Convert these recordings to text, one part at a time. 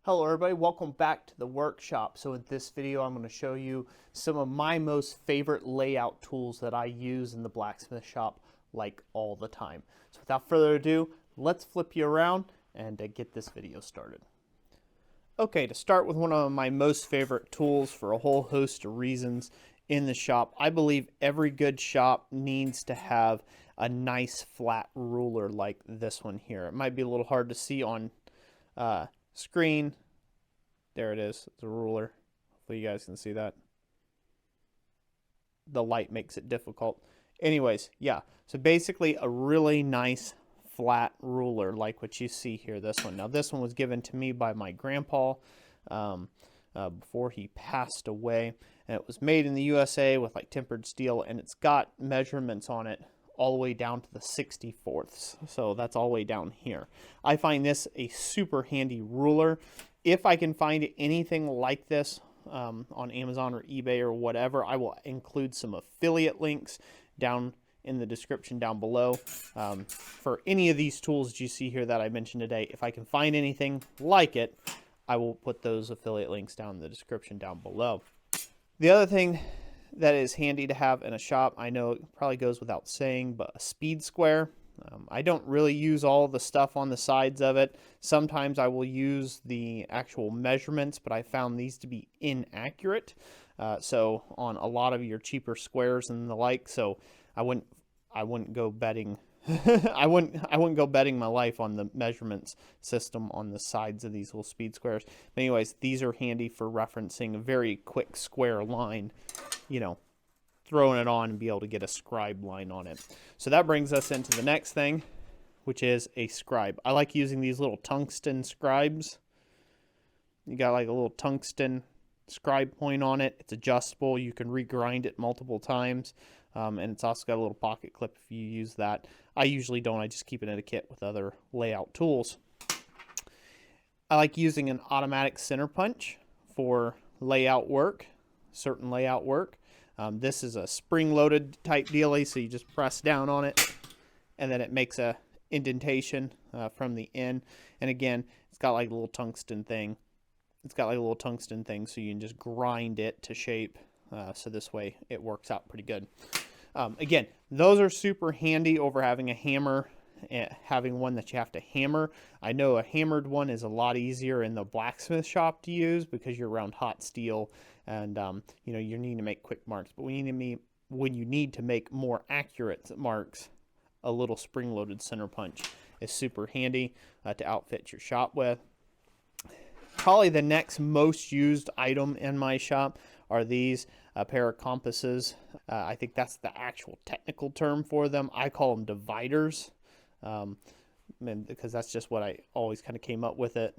Hello everybody, welcome back to the workshop. So in this video I'm going to show you some of my most favorite layout tools that I use in the blacksmith shop like all the time. So without further ado, let's flip you around and get this video started. Okay, to start with one of my most favorite tools for a whole host of reasons in the shop, I believe every good shop needs to have a nice flat ruler like this one here. It might be a little hard to see on screen. There it is. It's a ruler. Hopefully you guys can see that. The light makes it difficult. Anyways, yeah. So basically a really nice flat ruler like what you see here, this one. Now this one was given to me by my grandpa before he passed away. And it was made in the USA with like tempered steel, and it's got measurements on it all the way down to the 64ths. So that's all the way down here. I find this a super handy ruler. If I can find anything like this on Amazon or eBay or whatever, I will include some affiliate links down in the description down below for any of these tools that you see here that I mentioned today. If I can find anything like it, I will put those affiliate links down in the description down below. The other thing that is handy to have in a shop, I know it probably goes without saying, but a speed square. I don't really use all the stuff on the sides of it. Sometimes I will use the actual measurements, but I found these to be inaccurate. So on a lot of your cheaper squares and the like, so I wouldn't go betting. I wouldn't go betting my life on the measurements system on the sides of these little speed squares. But anyways, these are handy for referencing a very quick square line, you know, throwing it on and be able to get a scribe line on it. So that brings us into the next thing, which is a scribe. I like using these little tungsten scribes. You got like a little tungsten scribe point on it. It's adjustable. You can regrind it multiple times. And it's also got a little pocket clip if you use that. I usually don't. I just keep it in a kit with other layout tools. I like using an automatic center punch for layout work, certain layout work. This is a spring-loaded type dealie, so you just press down on it, and then it makes a indentation from the end. And again, it's got like a little tungsten thing. So you can just grind it to shape. So this way it works out pretty good. Again, those are super handy over having a hammer, having one that you have to hammer. I know a hammered one is a lot easier in the blacksmith shop to use because you're around hot steel and you know, you need to make quick marks. But when you need to make more accurate marks, a little spring-loaded center punch is super handy to outfit your shop with. Probably the next most used item in my shop are these pair of compasses. I think that's the actual technical term for them. I call them dividers because that's just what I always kind of came up with it,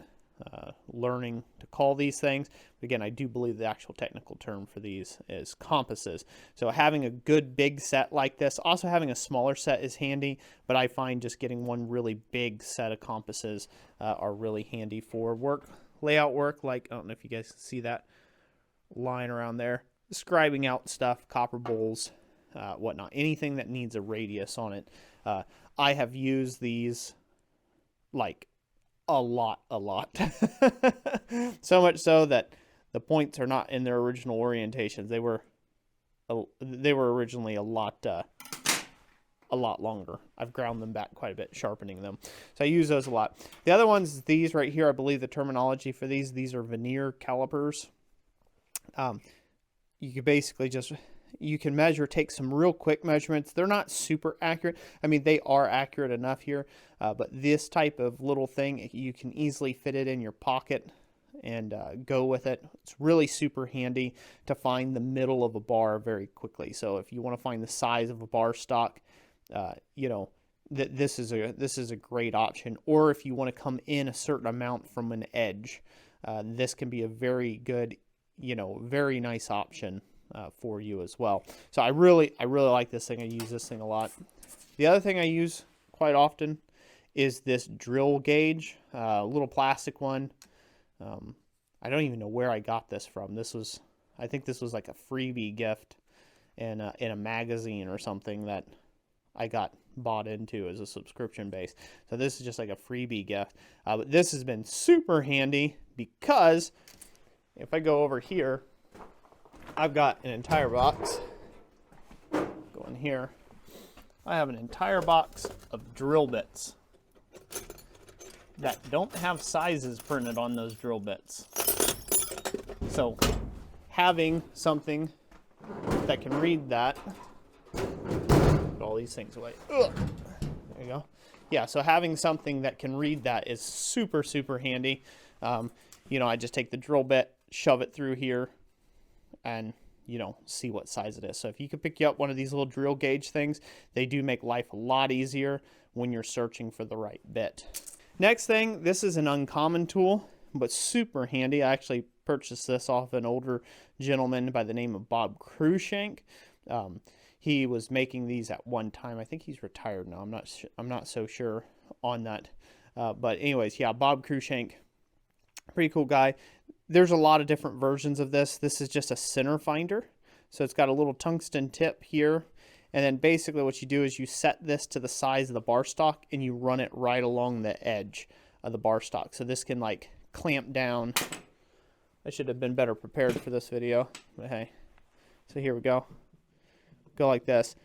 learning to call these things. But again, I do believe the actual technical term for these is compasses. So having a good big set like this, also having a smaller set is handy, but I find just getting one really big set of compasses are really handy for work. Layout work, like, I don't know if you guys can see that line around there, scribing out stuff, copper bowls, whatnot, anything that needs a radius on it. I have used these like a lot. So much so that the points are not in their original orientations. They were originally a lot longer. I've ground them back quite a bit, sharpening them. So I use those a lot. The other ones, these right here, I believe the terminology for these are veneer calipers. You can basically you can measure, take some real quick measurements. They're not super accurate. I mean, they are accurate enough here, but this type of little thing, you can easily fit it in your pocket and go with it. It's really super handy to find the middle of a bar very quickly. So if you want to find the size of a bar stock, you know, this is a great option. Or if you want to come in a certain amount from an edge, this can be a very good, you know, very nice option for you as well. So I really like this thing. I use this thing a lot. The other thing I use quite often is this drill gauge, a little plastic one. I don't even know where I got this from. I think this was like a freebie gift in a magazine or something that I got bought into as a subscription base. So this is just like a freebie gift. But this has been super handy because if I go over here, I've got an entire box. Go in here. I have an entire box of drill bits that don't have sizes printed on those drill bits. So having something that can read that, put all these things away. Ugh. There you go. Yeah, so having something that can read that is super, super handy. You know, I just take the drill bit, shove it through here, and, you know, see what size it is. So if you could pick you up one of these little drill gauge things, they do make life a lot easier when you're searching for the right bit. Next thing, this is an uncommon tool, but super handy. I actually purchased this off an older gentleman by the name of Bob Cruikshank. He was making these at one time. I think he's retired now. I'm not so sure on that. But anyways, yeah, Bob Cruikshank, pretty cool guy. There's a lot of different versions of this. This is just a center finder. So it's got a little tungsten tip here. And then basically what you do is you set this to the size of the bar stock and you run it right along the edge of the bar stock. So this can like clamp down. I should have been better prepared for this video, but hey. So here we go. Go like this.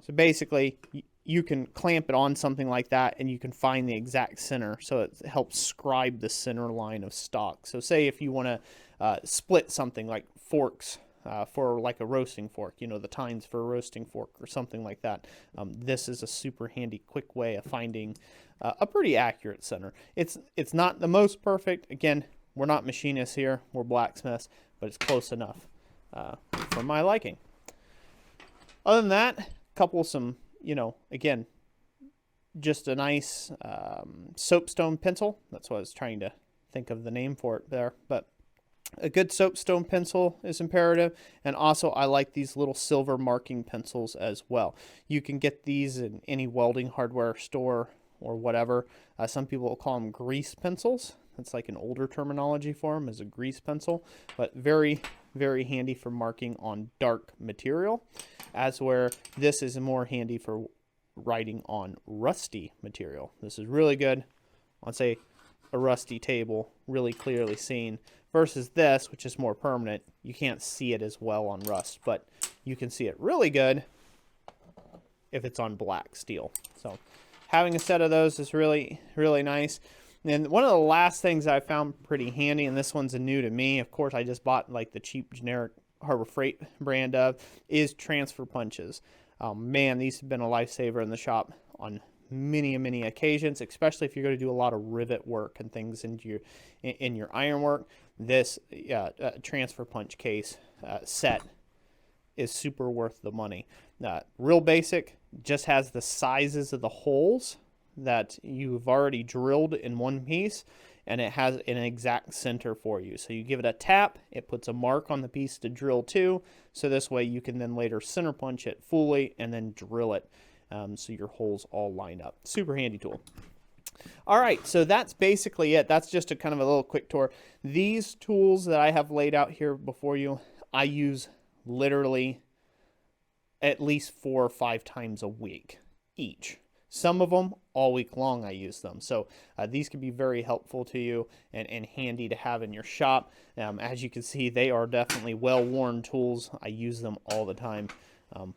So basically you can clamp it on something like that and you can find the exact center. So it helps scribe the center line of stock. So say if you want to split something like forks for like a roasting fork, you know, the tines for a roasting fork or something like that. This is a super handy, quick way of finding a pretty accurate center. It's not the most perfect. Again, we're not machinists here. We're blacksmiths, but it's close enough for my liking. Other than that, some, you know, again, just a nice soapstone pencil. That's what I was trying to think of the name for it there. But a good soapstone pencil is imperative. And also, I like these little silver marking pencils as well. You can get these in any welding hardware store or whatever. Some people will call them grease pencils. That's like an older terminology for them, is a grease pencil. But very, very handy for marking on dark material, as where this is more handy for writing on rusty material. This is really good on, say, a rusty table, really clearly seen, versus this, which is more permanent. You can't see it as well on rust, but you can see it really good if it's on black steel. So having a set of those is really, really nice. And one of the last things I found pretty handy, and this one's a new to me, of course I just bought like the cheap generic Harbor Freight brand of, is transfer punches. Man, these have been a lifesaver in the shop on many occasions, especially if you're going to do a lot of rivet work and things in your ironwork. This transfer punch case set is super worth the money. Real basic, just has the sizes of the holes that you've already drilled in one piece, and it has an exact center for you. So you give it a tap, it puts a mark on the piece to drill to, so this way you can then later center punch it fully and then drill it so your holes all line up. Super handy tool. All right, so that's basically it. That's just a kind of a little quick tour. These tools that I have laid out here before you, I use literally at least 4 or 5 times a week each. Some of them all week long I use them. So these can be very helpful to you and handy to have in your shop. As you can see, they are definitely well-worn tools. I use them all the time.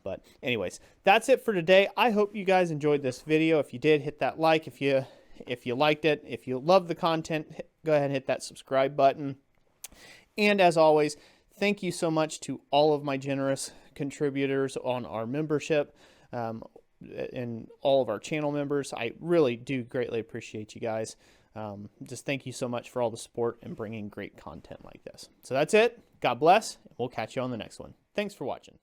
But anyways, that's it for today. I hope you guys enjoyed this video. If you did, hit that like. If you liked it, if you love the content, go ahead and hit that subscribe button. And as always, thank you so much to all of my generous contributors on our membership. And all of our channel members. I really do greatly appreciate you guys. Just thank you so much for all the support and bringing great content like this. So that's it. God bless, and we'll catch you on the next one. Thanks for watching.